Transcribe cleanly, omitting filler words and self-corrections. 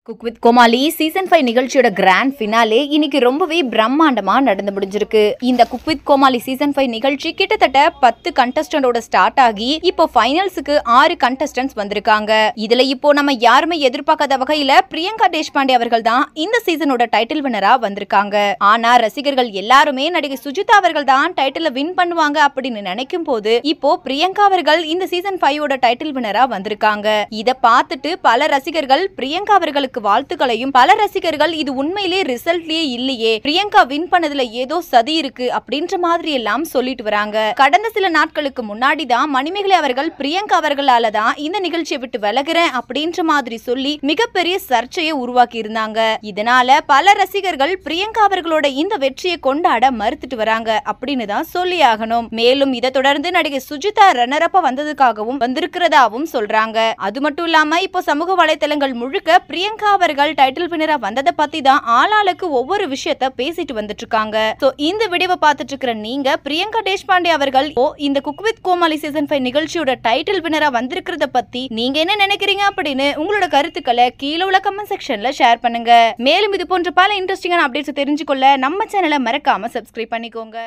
Cook with Comali season 5 நிகழ்ச்சியோட grand finale இன்னைக்கு ரொம்பவே பிரம்மாண்டமா நடந்து முடிஞ்சிருக்கு. இந்த குக் வித் கோமாளி சீசன் 5 நிகழ்ச்சி கிட்டத்தட்ட 10 கண்டஸ்டன்டோட ஸ்டார்ட் ஆகி இப்போ ஃபைனல்ஸுக்கு 6 கண்டஸ்டன்ட்ஸ் வந்திருக்காங்க. இதுல இப்போ நம்ம யாருமே எதிர்பார்க்காத வகையில பிரியங்கா தேஷ்பாண்டே அவர்கள் தான் இந்த சீசனோட டைட்டில் வினரா வந்திருக்காங்க. ஆனா ரசிகர்கள் எல்லாருமே நடிகை சுஜிதா அவர்கள் தான் டைட்டில வின் பண்ணுவாங்க அப்படின்னு நினைக்கும் போது இப்போ பிரியங்கா அவர்கள் இந்த சீசன் 5 ஓட டைட்டில் வினரா வந்திருக்காங்க. இத பார்த்துட்டு பல ரசிகர்கள் பிரியங்கா அவர்களுக்கு வாழ்த்துக்களையும், பல ரசிகர்கள் இது உண்மையிலே ரிசல்ட்லயே இல்லையே, பிரியங்கா வின் பண்ணதுல ஏதோ சதி இருக்கு அப்படின்ற மாதிரி எல்லாம் சொல்லிட்டு வராங்க. கடந்த சில நாட்களுக்கு முன்னாடி தான் மணிமேகலை அவர்கள் பிரியங்கா அவர்களால தான் இந்த நிகழ்ச்சியை விட்டு விலகுறேன் அப்படின்ற மாதிரி சொல்லி மிகப்பெரிய சர்ச்சையை உருவாக்கி இருந்தாங்க. இதனால பல ரசிகர்கள் பிரியங்கா அவர்களோட இந்த வெற்றியை கொண்டாட மறுத்துட்டு வராங்க அப்படின்னு தான் சொல்லி ஆகணும். மேலும் இதை தொடர்ந்து நடிகை சுஜிதா ரன்னரப்பா வந்ததுக்காகவும் வந்திருக்கிறதாவும் சொல்றாங்க. அது மட்டும் இல்லாம இப்போ சமூக வலைதளங்கள் முழுக்க பிரியங்கா அவர்கள் டைட்டில் வினரா வந்ததை பத்தி தான் ஆளாளுக்கு ஒவ்வொரு விஷயத்த பேசிட்டு வந்துட்டு இருக்காங்க. சோ இந்த வீடியோவை பார்த்துட்டு இருக்கிற நீங்க பிரியங்கா தேஷ்பாண்டே அவர்கள் இந்த குக் வித் கோமாளி சீசன் 5 நிகழ்ச்சியோட டைட்டில் வினரா வந்திருக்கிறத பத்தி நீங்க என்ன நினைக்கிறீங்க அப்படின்னு உங்களோட கருத்துக்களை கீழே உள்ள கமெண்ட் செக்ஷன்ல ஷேர் பண்ணுங்க. மேலும் இது போன்ற பல இன்ட்ரெஸ்டிங்கான அப்டேட்ஸ் தெரிஞ்சுக்கொள்ள நம்ம சேனலை மறக்காம சப்ஸ்கிரைப் பண்ணிக்கோங்க.